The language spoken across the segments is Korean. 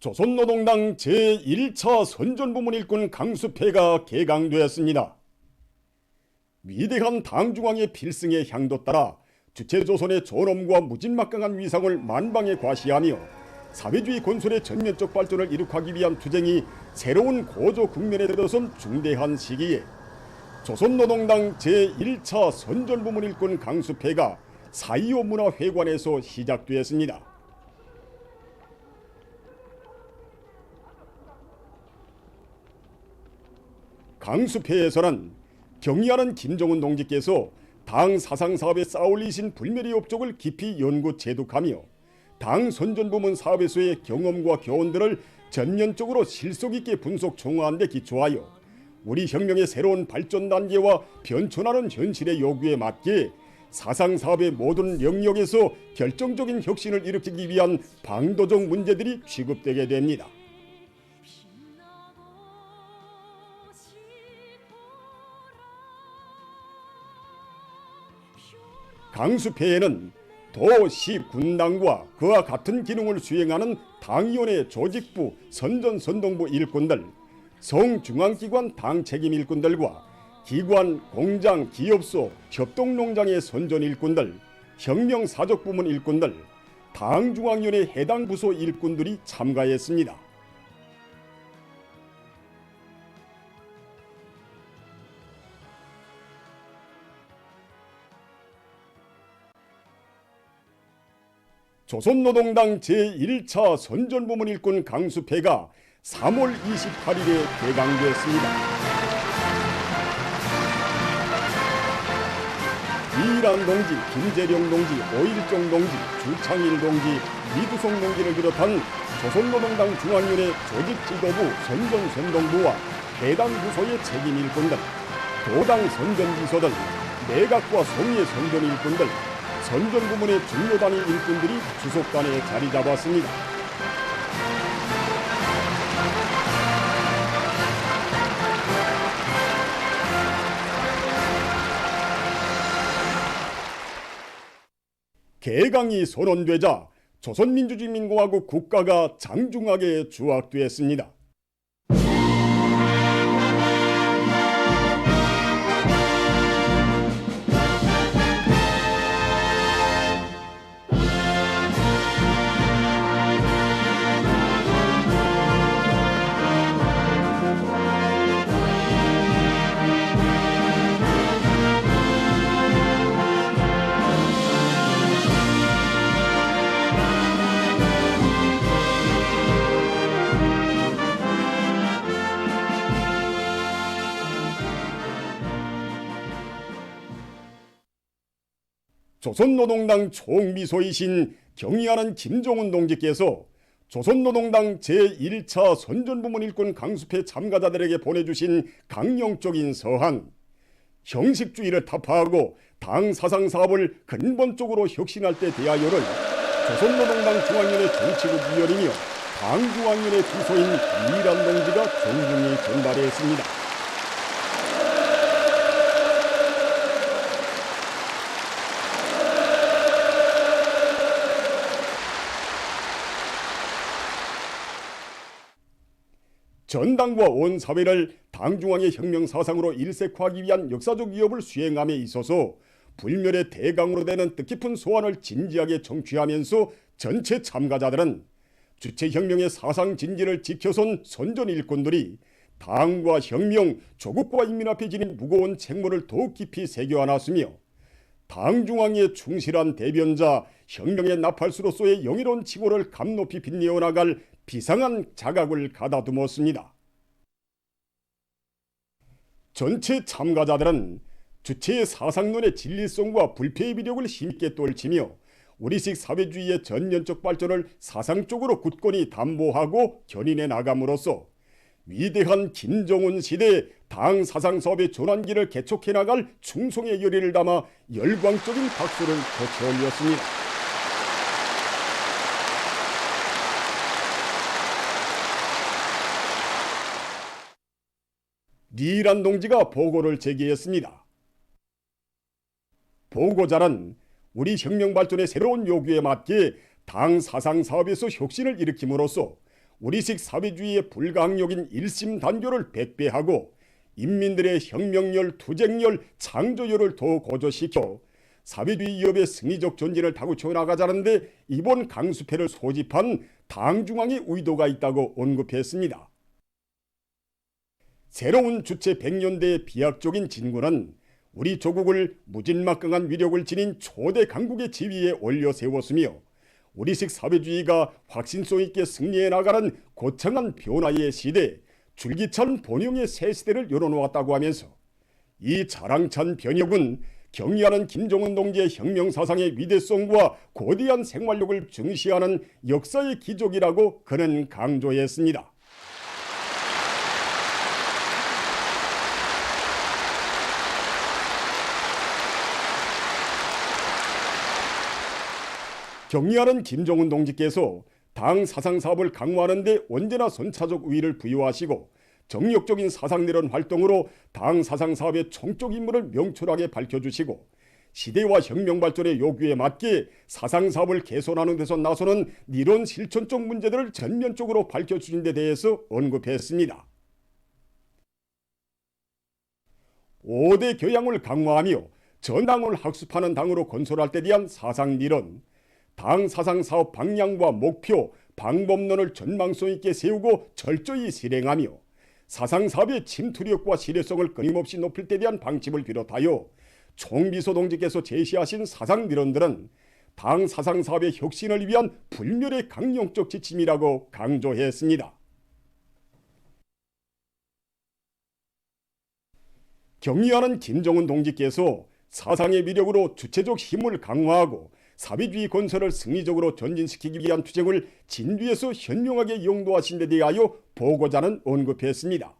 조선노동당 제1차 선전부문 일꾼 강수패가 개강되었습니다. 위대한 당중앙의 필승의 향도 따라 주체조선의 존엄과 무진막강한 위상을 만방에 과시하며 사회주의 건설의 전면적 발전을 이룩하기 위한 투쟁이 새로운 고조 국면에 들어선 중대한 시기에 조선노동당 제1차 선전부문 일꾼 강수패가 4.25 문화회관에서 시작되었습니다. 강수패에서는 경의하는 김정은 동지께서 당 사상사업에 쌓아올리신 불멸의 업적을 깊이 연구 체득하며 당 선전부문 사업에서의 경험과 교훈들을 전면적으로 실속 있게 분석 총화한 데 기초하여 우리 혁명의 새로운 발전 단계와 변천하는 현실의 요구에 맞게 사상사업의 모든 영역에서 결정적인 혁신을 일으키기 위한 방도적 문제들이 취급되게 됩니다. 강수패에는 도, 시, 군당과 그와 같은 기능을 수행하는 당위원회 조직부, 선전선동부 일꾼들, 성중앙기관 당책임 일꾼들과 기관, 공장, 기업소, 협동농장의 선전 일꾼들, 혁명사적부문 일꾼들, 당중앙위원회 해당 부서 일꾼들이 참가했습니다. 조선노동당 제1차 선전부문 일꾼 강수패가 3월 28일에 개강되었습니다. 이일환 동지, 김재룡 동지, 오일정 동지, 주창일 동지, 이두성 동지를 비롯한 조선노동당 중앙위원회 조직지도부 선전선동부와 해당 부서의 책임 일꾼들, 도당 선전비서들, 내각과 성의 선전 일꾼들, 선전부문의 중요 단위 일꾼들이 주속단에 자리 잡았습니다. 개강이 선언되자 조선민주주의민공화국 국가가 장중하게 주악되었습니다. 조선노동당 총비서이신 경의하는 김정은 동지께서 조선노동당 제1차 선전부문 일꾼 강수패 참가자들에게 보내주신 강령적인 서한, 형식주의를 타파하고 당 사상사업을 근본적으로 혁신할 때 대하여를 조선노동당 중앙위원회 정치국 위원이며 당중앙위원회 주소인 이일환 동지가 정중히 전달했습니다. 전당과 온 사회를 당중앙의 혁명 사상으로 일색화하기 위한 역사적 위협을 수행함에 있어서 불멸의 대강으로 되는 뜻깊은 소원을 진지하게 청취하면서 전체 참가자들은 주체혁명의 사상 진지를 지켜선 선전 일꾼들이 당과 혁명, 조국과 인민 앞에 지닌 무거운 책무를 더욱 깊이 새겨안았으며 당중앙의 충실한 대변자, 혁명의 나팔수로서의 영예로운 칭호를 감높이 빛내어 나갈 비상한 자각을 가다듬었습니다. 전체 참가자들은 주체의 사상론의 진리성과 불패의 위력을 힘있게 떨치며 우리식 사회주의의 전면적 발전을 사상적으로 굳건히 담보하고 견인해 나감으로써 위대한 김정은 시대 당 사상사업의 전환기를 개척해 나갈 충성의 열의를 담아 열광적인 박수를 거쳐 올렸습니다. 이일환 동지가 보고를 제기했습니다. 보고자는 우리 혁명 발전의 새로운 요구에 맞게 당 사상 사업에서 혁신을 일으킴으로써 우리식 사회주의의 불가항력인 일심 단조를 백배하고 인민들의 혁명열, 투쟁열, 창조열을 더 고조시켜 사회주의 위협의 승리적 전진을 다구쳐 나가자는데 이번 강수패를 소집한 당중앙의 의도가 있다고 언급했습니다. 새로운 주체 100년대의 비약적인 진군은 우리 조국을 무진막강한 위력을 지닌 초대 강국의 지위에 올려 세웠으며 우리식 사회주의가 확신성 있게 승리해 나가는 거창한 변화의 시대, 줄기찬 번영의 새 시대를 열어놓았다고 하면서 이 자랑찬 변혁은 경의하는 김정은 동지의 혁명사상의 위대성과 거대한 생활력을 증시하는 역사의 기적이라고 그는 강조했습니다. 경의하는 김정은 동지께서 당 사상사업을 강화하는 데 언제나 선차적 우위를 부여하시고 정력적인 사상내론 활동으로 당 사상사업의 총적 임무를 명철하게 밝혀주시고 시대와 혁명 발전의 요구에 맞게 사상사업을 개선하는 데서 나서는 이론 실천적 문제들을 전면적으로 밝혀주신 데 대해서 언급했습니다. 5대 교양을 강화하며 전당을 학습하는 당으로 건설할 때 대한 사상리론, 당 사상사업 방향과 목표, 방법론을 전망성 있게 세우고 철저히 실행하며 사상사업의 침투력과 실효성을 끊임없이 높일 때 대한 방침을 비롯하여 총비서 동지께서 제시하신 사상리론들은 당 사상사업의 혁신을 위한 불멸의 강령적 지침이라고 강조했습니다. 경의하는 김정은 동지께서 사상의 위력으로 주체적 힘을 강화하고 사회주의 건설을 승리적으로 전진시키기 위한 투쟁을 진주에서 현명하게 용도하신 데 대하여 보고자는 언급했습니다.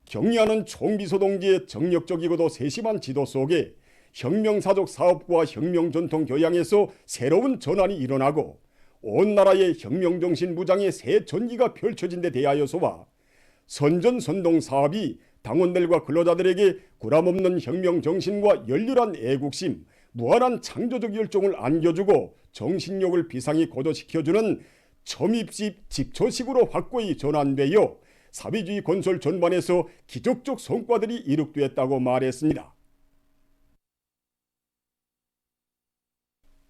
경의하는 총비서 동지의 정력적이고도 세심한 지도 속에 혁명사적 사업과 혁명전통 교양에서 새로운 전환이 일어나고 온 나라의 혁명정신 무장의 새 전기가 펼쳐진 데 대하여서와 선전선동 사업이 당원들과 근로자들에게 구람없는 혁명정신과 열렬한 애국심, 무한한 창조적 열정을 안겨주고 정신력을 비상히 고도시켜주는 점입식 집초식으로 확고히 전환되어 사회주의 건설 전반에서 기적적 성과들이 이룩되었다고 말했습니다.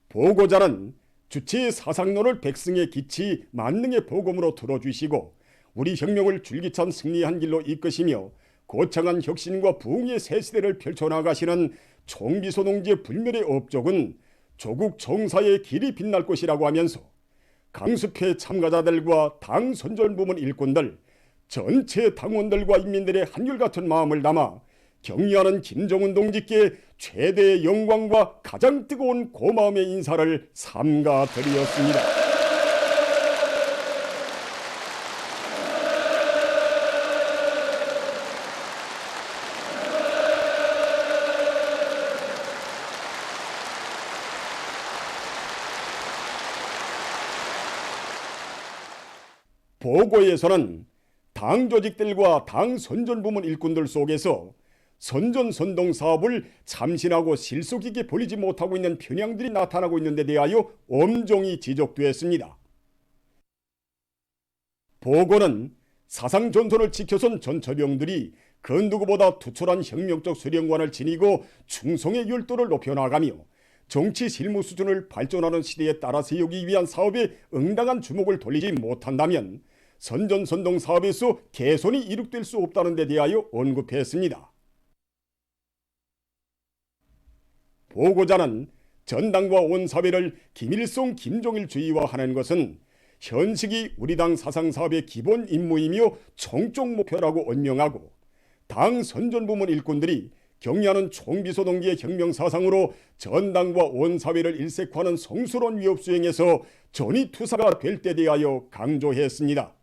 보고자는 주체의 사상론을 백성의 기치, 만능의 보검으로 들어주시고 우리 혁명을 줄기찬 승리한 길로 이끄시며 거창한 혁신과 부흥의 새 시대를 펼쳐나가시는 총비서 동지의 불멸의 업적은 조국 정사의 길이 빛날 것이라고 하면서 강습회 참가자들과 당 선전부문 일꾼들, 전체 당원들과 인민들의 한결같은 마음을 담아 경의하는 김정은 동지께 최대의 영광과 가장 뜨거운 고마움의 인사를 삼가 드리었습니다. 보고에서는 당 조직들과 당 선전부문 일꾼들 속에서 선전선동 사업을 참신하고 실속 있게 벌이지 못하고 있는 편향들이 나타나고 있는 데 대하여 엄정히 지적되었습니다. 보고는 사상 전선을 지켜선 전처병들이 그 누구보다 투철한 혁명적 수련관을 지니고 충성의 열도를 높여나가며 정치 실무 수준을 발전하는 시대에 따라 세우기 위한 사업에 응당한 주목을 돌리지 못한다면 선전선동 사업에서 개선이 이룩될 수 없다는 데 대하여 언급했습니다. 보고자는 전당과 온 사회를 김일성 김정일주의화하는 것은 현식이 우리 당 사상사업의 기본 임무이며 총적 목표라고 언명하고 당 선전부문 일꾼들이 경의하는 총비서 동지의 혁명사상으로 전당과 온 사회를 일색화하는 성스러운 위협 수행에서 전이투사가 될 때 대하여 강조했습니다.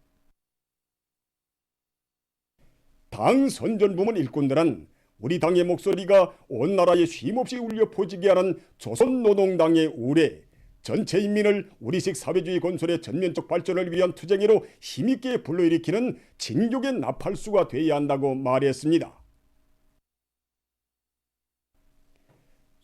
당 선전부문 일꾼들은 우리 당의 목소리가 온 나라에 쉼없이 울려 퍼지게 하는 조선노동당의 우레, 전체 인민을 우리식 사회주의 건설의 전면적 발전을 위한 투쟁으로 힘있게 불러일으키는 진격의 나팔수가 되어야 한다고 말했습니다.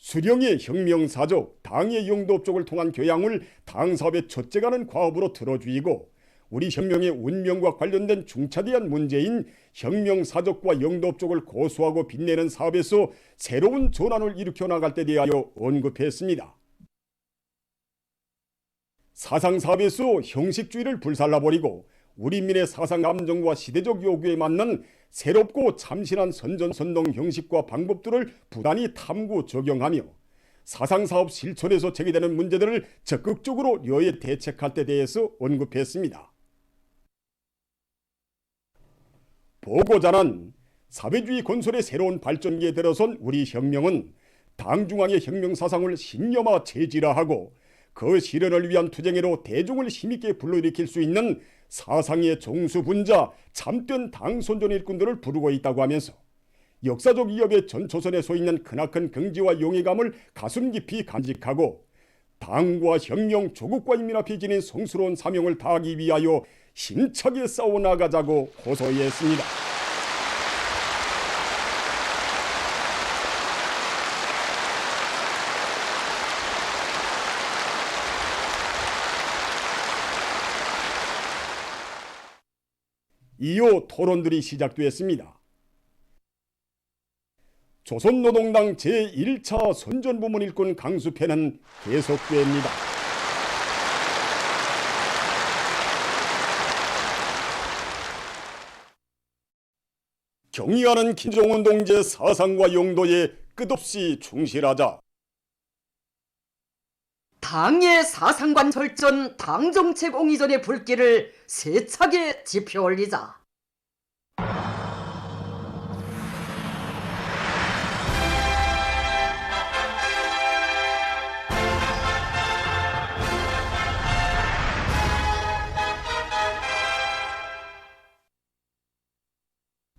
수령의 혁명사적, 당의 영도업적을 통한 교양을 당사업의 첫째가는 과업으로 들어주이고 우리 혁명의 운명과 관련된 중차대한 문제인 혁명사적과 영도업적을 고수하고 빛내는 사업에서 새로운 전환을 일으켜 나갈 때 대하여 언급했습니다. 사상사업에서 형식주의를 불살라버리고 우리 민의 사상 감정과 시대적 요구에 맞는 새롭고 참신한 선전선동 형식과 방법들을 부단히 탐구 적용하며 사상사업 실천에서 제기되는 문제들을 적극적으로 려해 대책할 때 대해서 언급했습니다. 보고자는 사회주의 건설의 새로운 발전기에 들어선 우리 혁명은 당중앙의 혁명사상을 신념화 체질화하고 그 실현을 위한 투쟁으로 대중을 힘있게 불러일으킬 수 있는 사상의 종수분자 참된 당선전 일꾼들을 부르고 있다고 하면서 역사적 이협의 전초선에 서 있는 크나큰 긍지와 용의감을 가슴 깊이 간직하고 당과 혁명, 조국과 인민 앞에 지닌 성스러운 사명을 다하기 위하여 힘차게 싸워나가자고 호소했습니다. 이어 토론들이 시작되었습니다. 조선노동당 제1차 선전부문 일꾼 강수패는 계속됩니다. 경의하는 김정은 동지의 사상과 용도에 끝없이 충실하자. 당의 사상관 설전, 당정책 옹이전의 불길을 세차게 지펴 올리자.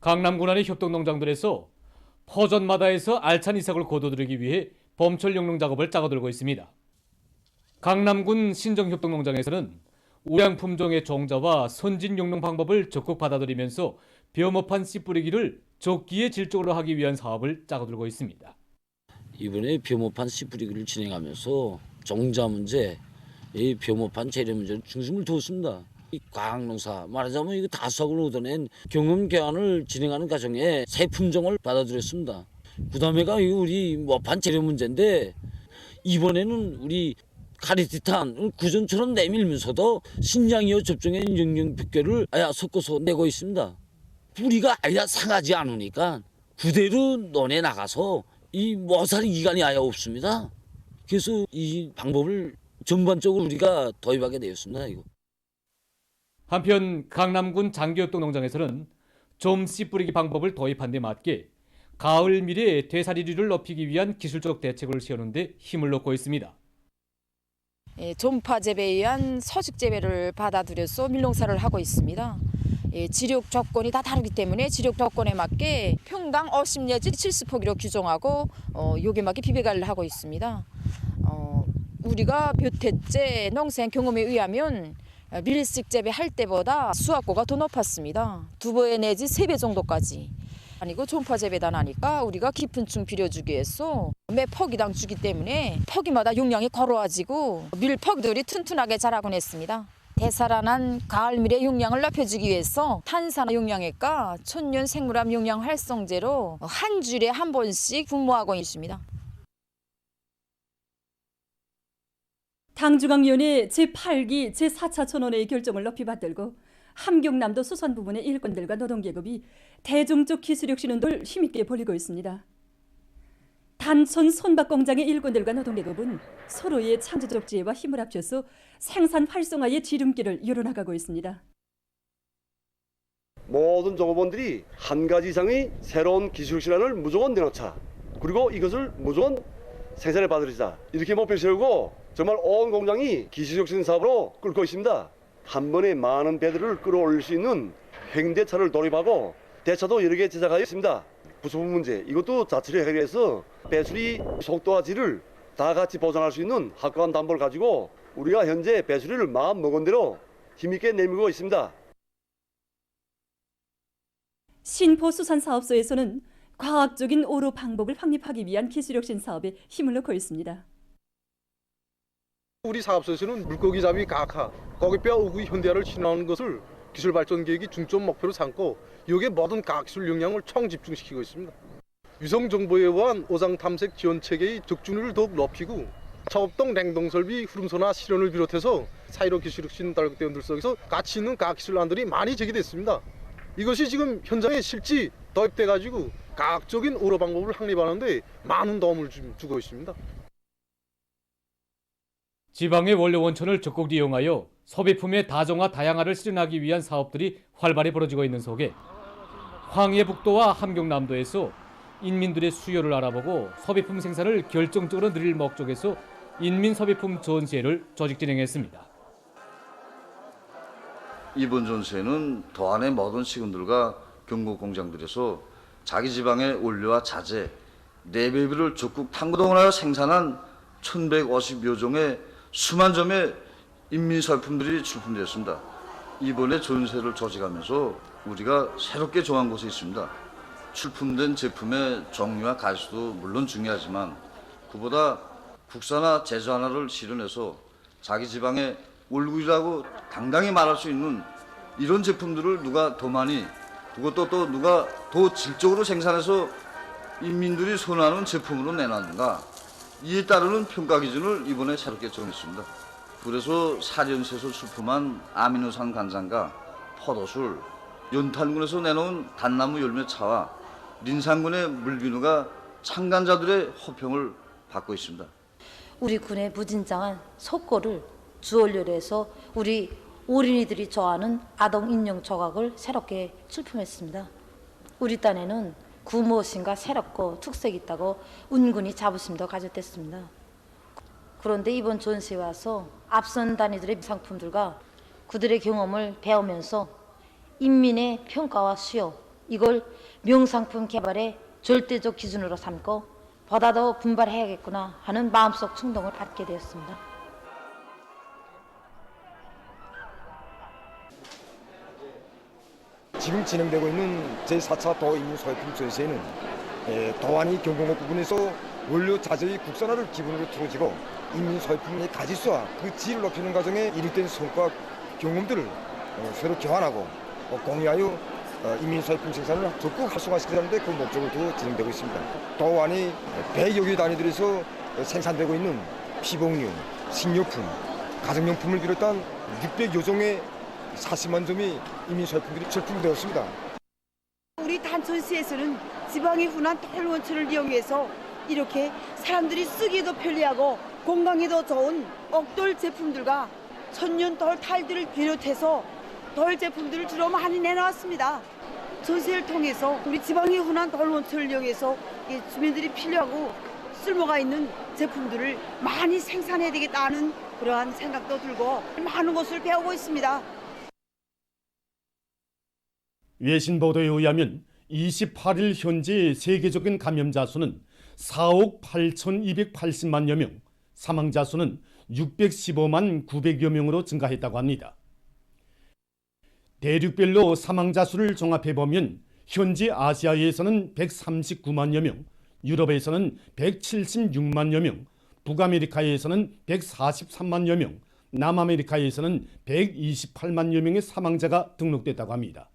강남 군안의 협동농장들에서 퍼전마다에서 알찬 이삭을 거둬들이기 위해 범철 용농 작업을 짜고들고 있습니다. 강남군 신정협동농장에서는 우량 품종의 종자와 선진 용농 방법을 적극 받아들이면서 비어업한 씨 뿌리기를 적기에 질적으로 하기 위한 사업을 짜고들고 있습니다. 이번에 비어업한 씨 뿌리기를 진행하면서 종자 문제, 이 비어업한 재래 문제를 중심을 두었습니다. 이 과학농사 말하자면 이거 다수학을 얻어낸 경험 개환을 진행하는 과정에 새 품종을 받아들였습니다. 그다음에가 우리 모판 재래 문제인데 이번에는 우리 카리티탄 구전처럼 내밀면서도 신장이어 접종된 영양백개를 아야 섞어서 내고 있습니다. 뿌리가 아야 상하지 않으니까 그대로 논에 나가서 이 모살이 이간이 아예 없습니다. 그래서 이 방법을 전반적으로 우리가 도입하게 되었습니다. 이거. 한편 강남군 장기협동농장에서는 좀 씨 뿌리기 방법을 도입한 데 맞게 가을 미래 되살이率을 높이기 위한 기술적 대책을 세우는 데 힘을 넣고 있습니다. 존파 재배에 의한 서식 재배를 받아들여서 밀농사를 하고 있습니다. 지력 조건이 다 다르기 때문에 지력 조건에 맞게 평당 50 내지 70포기로 규정하고 요게 맞게 비배관리를 하고 있습니다. 우리가 몇 해째 농생 경험에 의하면 밀식 재배할 때보다 수확고가 더 높았습니다. 2배 내지 3배 정도까지. 아니고 존파 재배단 하니까 우리가 깊은 충 빌려주기 위해서 매 퍼기당 주기 때문에 퍼기마다 용량이 걸어와지고 밀 퍼기들이 튼튼하게 자라곤 했습니다. 대살아난 가을 밀의 용량을 높여주기 위해서 탄산 용량액과 천연 생물암 용량 활성제로 한 주일에 한 번씩 분무하고 있습니다. 당중앙위원회 제8기 제4차 전원회의 결정을 높이 받들고 함경남도 수선 부문의 일꾼들과 노동계급이 대중적 기술혁신 운동을 힘있게 벌이고 있습니다. 단촌 손박 공장의 일꾼들과 노동계급은 서로의 창조적 지혜와 힘을 합쳐서 생산 활성화의 지름길을 열어나가고 있습니다. 모든 종업원들이 한 가지 이상의 새로운 기술혁신안을 무조건 내놓자. 그리고 이것을 무조건 생산해 받으자. 이렇게 목표를 세우고 정말 온 공장이 기술혁신 사업으로 끌고 있습니다. 한 번에 많은 배들을 끌어올릴 수 있는 횡대차를 도입하고 대차도 여러 개 제작하여 있습니다. 부수분 문제 이것도 자체를 해결해서 배수리 속도와 질을 다 같이 보장할 수 있는 확고한 담보를 가지고 우리가 현재 배수리를 마음 먹은 대로 힘있게 내밀고 있습니다. 신포수산사업소에서는 과학적인 오로 방법을 확립하기 위한 기술혁신 사업에 힘을 넣고 있습니다. 우리 사업소에서는 물고기 잡이 가카, 고기뼈 우구 현대화를 신화하는 것을 기술 발전 계획이 중점 목표로 삼고 여기에 모든 과학기술 역량을 총 집중시키고 있습니다. 위성 정보에 의한 오장 탐색 지원 체계의 적중률을 더욱 높이고 차업동 냉동 설비 후름소나 실현을 비롯해서 사이로 기술혁신 달력대원들 속에서 가치 있는 과학기술안들이 많이 제기됐습니다. 이것이 지금 현장에 실제 도입돼 가지고 과학적인 오로 방법을 확립하는 데 많은 도움을 주고 있습니다. 지방의 원료 원천을 적극 이용하여 소비품의 다정화 다양화를 실현하기 위한 사업들이 활발히 벌어지고 있는 속에 황해북도와 함경남도에서 인민들의 수요를 알아보고 소비품 생산을 결정적으로 늘릴 목적에서 인민소비품 전시회를 조직 진행했습니다. 이번 전시회는 도안의 모든 시군들과 경북 공장들에서 자기 지방의 원료와 자재, 내배비를 적극 탐구동원하여 생산한 1150여 종의 수만 점의 인민소비품들이 출품되었습니다. 이번에 전시회를 조직하면서 우리가 새롭게 정한 것이 있습니다. 출품된 제품의 종류와 가치도 물론 중요하지만 그보다 국산화 제조하나를 실현해서 자기 지방의 월급이라고 당당히 말할 수 있는 이런 제품들을 누가 더 많이 그것도 또 누가 더 질적으로 생산해서 인민들이 선호하는 제품으로 내놨는가 이에 따르는 평가 기준을 이번에 새롭게 정했습니다. 그래서 사전시에서 출품한 아미노산 간장과 포도술, 연탄군에서 내놓은 단나무 열매차와 린산군의 물비누가 참관자들의 호평을 받고 있습니다. 우리 군의 무진장한 속고를 주원료로 해서 우리 어린이들이 좋아하는 아동 인형 조각을 새롭게 출품했습니다. 우리 딴에는 구 무엇인가 새롭고 특색이 있다고 운군이 자부심도 가졌댔습니다. 그런데 이번 전시에 와서 앞선 단위들의 상품들과 그들의 경험을 배우면서 인민의 평가와 수요 이걸 명상품 개발의 절대적 기준으로 삼고 보다 더 분발해야겠구나 하는 마음속 충동을 갖게 되었습니다. 지금 진행되고 있는 제4차 도인민소비품 전시회는 도안이 경공업 부분에서 원료 자재의 국산화를 기본으로 틀어지고 인민소비품의 가짓수와 그 질을 높이는 과정에 이룩된 성과 경험들을 서로 교환하고 공유하여 인민소비품 생산을 적극 활성화시키는 데 그 목적을 두고 진행되고 있습니다. 도안이 100여 개 단위들에서 생산되고 있는 피복류, 식료품, 가정용품을 비롯한 600여 종의 40만 점의 인민소비품들이 출품되었습니다. 우리 단천시에서는 지방의 훈한 털원천을 이용해서 이렇게 사람들이 쓰기도 편리하고 건강에도 좋은 옥돌 제품들과 천연 돌 탈들을 비롯해서 돌 제품들을 주로 많이 내놓았습니다. 전시회를 통해서 우리 지방의 훈한 돌원천을 이용해서 주민들이 필요하고 쓸모가 있는 제품들을 많이 생산해야 되겠다는 그러한 생각도 들고 많은 것을 배우고 있습니다. 외신 보도에 의하면 28일 현재 세계적인 감염자 수는 4억 8,280만여 명, 사망자 수는 615만 900여 명으로 증가했다고 합니다. 대륙별로 사망자 수를 종합해보면 현재 아시아에서는 139만여 명, 유럽에서는 176만여 명, 북아메리카에서는 143만여 명, 남아메리카에서는 128만여 명의 사망자가 등록됐다고 합니다.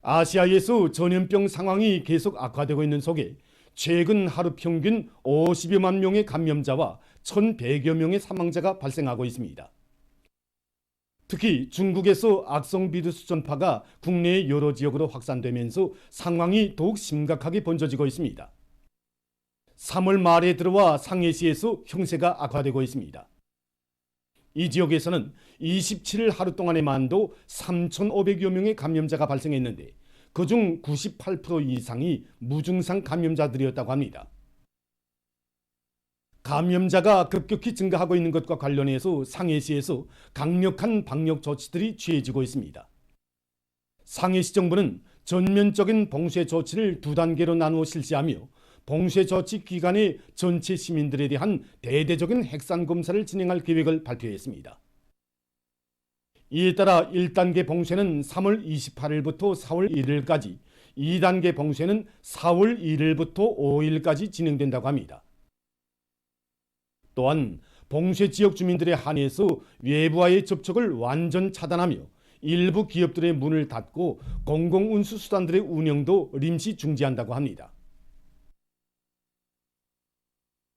아시아에서 전염병 상황이 계속 악화되고 있는 속에 최근 하루 평균 50여만 명의 감염자와 1,100여 명의 사망자가 발생하고 있습니다. 특히 중국에서 악성 비루스 전파가 국내의 여러 지역으로 확산되면서 상황이 더욱 심각하게 번져지고 있습니다. 3월 말에 들어와 상해시에서 형세가 악화되고 있습니다. 이 지역에서는 27일 하루 동안에만도 3,500여 명의 감염자가 발생했는데 그중 98% 이상이 무증상 감염자들이었다고 합니다. 감염자가 급격히 증가하고 있는 것과 관련해서 상해시에서 강력한 방역 조치들이 취해지고 있습니다. 상해시 정부는 전면적인 봉쇄 조치를 2단계로 나누어 실시하며 봉쇄 조치 기간에 전체 시민들에 대한 대대적인 핵산 검사를 진행할 계획을 발표했습니다. 이에 따라 1단계 봉쇄는 3월 28일부터 4월 1일까지 2단계 봉쇄는 4월 1일부터 5일까지 진행된다고 합니다. 또한 봉쇄 지역 주민들에 한해서 외부와의 접촉을 완전 차단하며 일부 기업들의 문을 닫고 공공운수 수단들의 운영도臨時 중지한다고 합니다.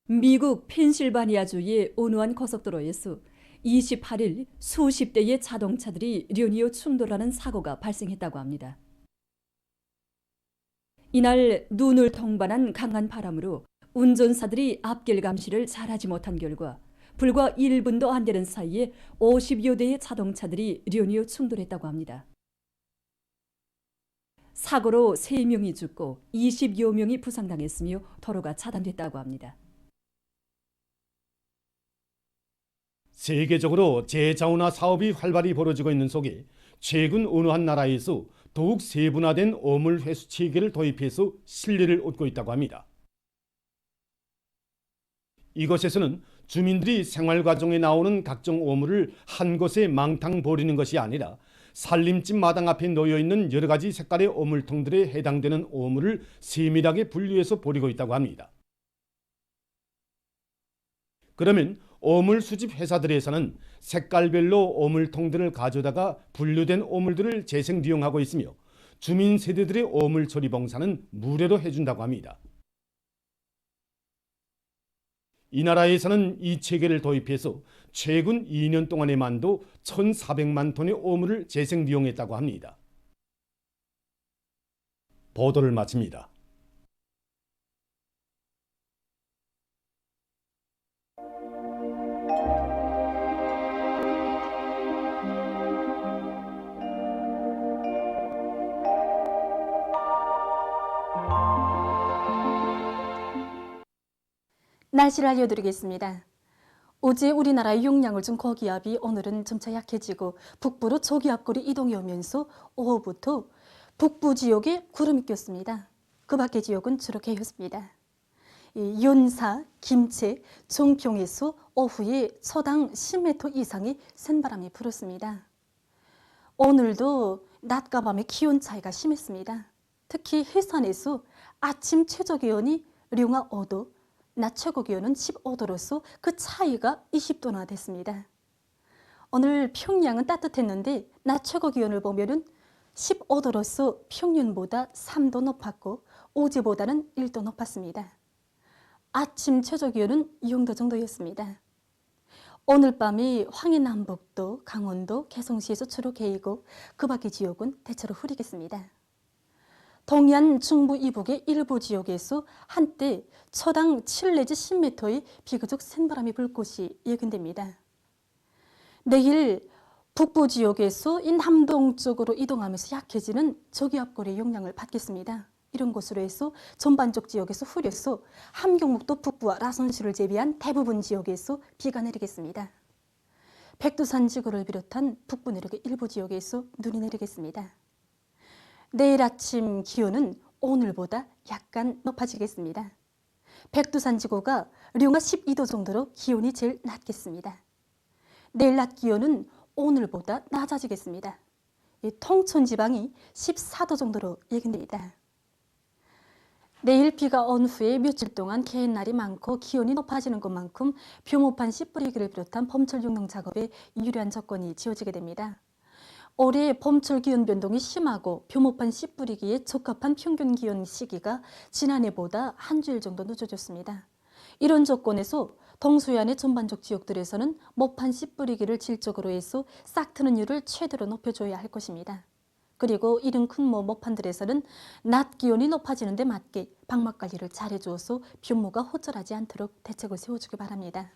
미국 펜실바니아주의 오누안 고속도로에서 28일 수십 대의 자동차들이 련이어 충돌하는 사고가 발생했다고 합니다. 이날 눈을 통반한 강한 바람으로 운전사들이 앞길 감시를 잘하지 못한 결과 불과 1분도 안 되는 사이에 50여 대의 자동차들이 련이어 충돌했다고 합니다. 사고로 3명이 죽고 20여 명이 부상당했으며 도로가 차단됐다고 합니다. 세계적으로 재자원화 사업이 활발히 벌어지고 있는 속에 최근 어느 한 나라에서 더욱 세분화된 오물 회수 체계를 도입해서 신뢰를 얻고 있다고 합니다. 이것에서는 주민들이 생활 과정에 나오는 각종 오물을 한 곳에 망탕 버리는 것이 아니라 살림집 마당 앞에 놓여 있는 여러 가지 색깔의 오물통들에 해당되는 오물을 세밀하게 분류해서 버리고 있다고 합니다. 그러면 오물 수집 회사들에서는 색깔별로 오물통들을 가져다가 분류된 오물들을 재생利用하고 있으며 주민 세대들의 오물 처리 봉사는 무료로 해준다고 합니다. 이 나라에서는 이 체계를 도입해서 최근 2년 동안에만도 1,400만 톤의 오물을 재생利用했다고 합니다. 보도를 마칩니다. 날씨를 알려드리겠습니다. 어제 우리나라의 용량을 준 고기압이 오늘은 점차 약해지고 북부로 저기압골이 이동해 오면서 오후부터 북부 지역에 구름이 꼈습니다. 그 밖의 지역은 주로 개였습니다. 연사, 김제, 종평에서 오후에 초당 10m 이상의 센 바람이 불었습니다. 오늘도 낮과 밤의 기온 차이가 심했습니다. 특히 해산에서 아침 최저기온이 령아 5도, 낮 최고기온은 15도로서 그 차이가 20도나 됐습니다. 오늘 평양은 따뜻했는데 낮 최고기온을 보면은 15도로서 평년보다 3도 높았고 어제보다는 1도 높았습니다. 아침 최저기온은 0도 정도였습니다. 오늘 밤이 황해남북도, 강원도, 개성시에서 주로 개이고 그 밖의 지역은 대체로 흐리겠습니다. 동해안 중부 이북의 일부 지역에서 한때 초당 7 내지 10m의 비교적 센 바람이 불 곳이 예견됩니다. 내일 북부 지역에서 이 남동쪽으로 이동하면서 약해지는 저기압골의 영향을 받겠습니다. 이런 곳으로 해서 전반적 지역에서 흐려서 함경북도 북부와 라선시를 제외한 대부분 지역에서 비가 내리겠습니다. 백두산 지구를 비롯한 북부 내륙의 일부 지역에서 눈이 내리겠습니다. 내일 아침 기온은 오늘보다 약간 높아지겠습니다. 백두산 지구가 령아 12도 정도로 기온이 제일 낮겠습니다. 내일 낮 기온은 오늘보다 낮아지겠습니다. 통천 지방이 14도 정도로 예견됩니다. 내일 비가 온 후에 며칠 동안 개인 날이 많고 기온이 높아지는 것만큼 벼모판 씨 뿌리기를 비롯한 봄철 용농 작업에 유리한 조건이 지어지게 됩니다. 올해 봄철 기온 변동이 심하고 벼모판 씨 뿌리기에 적합한 평균 기온 시기가 지난해보다 한 주일 정도 늦어졌습니다. 이런 조건에서 동서해안의 전반적 지역들에서는 모판 씨 뿌리기를 질적으로 해서 싹 트는 율을 최대로 높여줘야 할 것입니다. 그리고 이른 큰 모판들에서는 낮 기온이 높아지는 데 맞게 방막 관리를 잘해주어서 벼모가 호절하지 않도록 대책을 세워주기 바랍니다.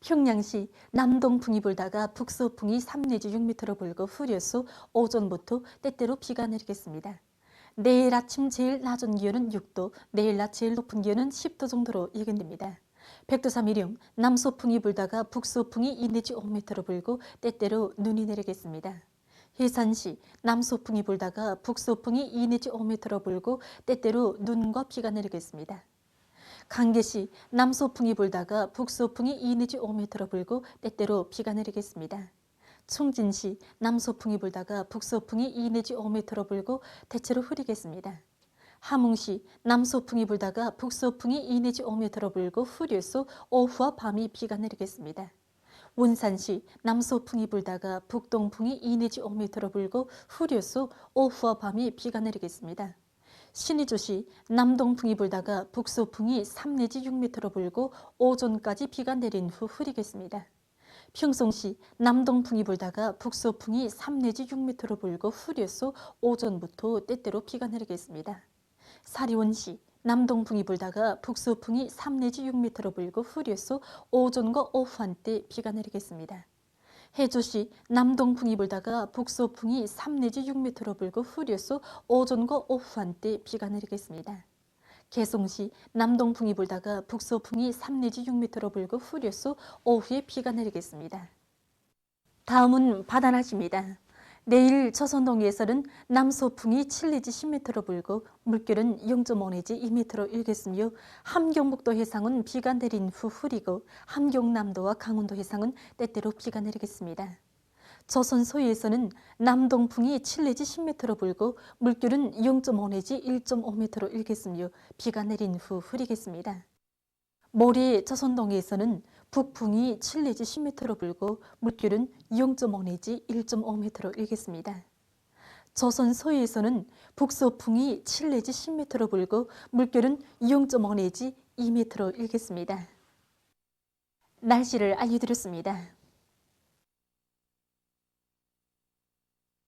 평양시 남동풍이 불다가 북서풍이 3 내지 6m로 불고 흐려서 오전부터 때때로 비가 내리겠습니다. 내일 아침 제일 낮은 기온은 6도, 내일 낮 제일 높은 기온은 10도 정도로 예견됩니다. 백두산 미령 남서풍이 불다가 북서풍이 2 내지 5m로 불고 때때로 눈이 내리겠습니다. 해산시 남서풍이 불다가 북서풍이 2 내지 5m로 불고 때때로 눈과 비가 내리겠습니다. 강계시 남서풍이 불다가 북서풍이 2 내지 5m로 불고 때때로 비가 내리겠습니다. 충진시 남서풍이 불다가 북서풍이 2 내지 5m로 불고 대체로 흐리겠습니다. 함흥시 남서풍이 불다가 북서풍이 2 내지 5m로 불고 흐려서 오후와 밤이 비가 내리겠습니다. 원산시 남서풍이 불다가 북동풍이 2 내지 5m로 불고 흐려서 오후와 밤이 비가 내리겠습니다. 신의주시 남동풍이 불다가 북서풍이 3 내지 6m로 불고 오전까지 비가 내린 후 흐리겠습니다. 평송시 남동풍이 불다가 북서풍이 3 내지 6m로 불고 흐려서 오전부터 때때로 비가 내리겠습니다. 사리원시 남동풍이 불다가 북서풍이 3 내지 6m로 불고 흐려서 오전과 오후 한때 비가 내리겠습니다. 해주시 남동풍이 불다가 북서풍이 3 내지 6m로 불고 흐려서 오전과 오후 한때 비가 내리겠습니다. 개송시 남동풍이 불다가 북서풍이 3 내지 6m로 불고 흐려서 오후에 비가 내리겠습니다. 다음은 바다날씨입니다. 내일 저선동해에서는 남서풍이 7 내지 10m로 불고 물결은 0.5 내지 2m로 일겠으며 함경북도 해상은 비가 내린 후 흐리고 함경남도와 강원도 해상은 때때로 비가 내리겠습니다. 조선 서해에서는 남동풍이 7 내지 10m로 불고 물결은 0.5 내지 1.5m로 일겠으며 비가 내린 후 흐리겠습니다. 모레 조선동해에서는 북풍이 7 내지 10m로 불고 물결은 0.5 내지 1.5m로 일겠습니다. 조선 서해에서는 북서풍이 7 내지 10m로 불고 물결은 0.5 내지 2m로 일겠습니다. 날씨를 알려드렸습니다.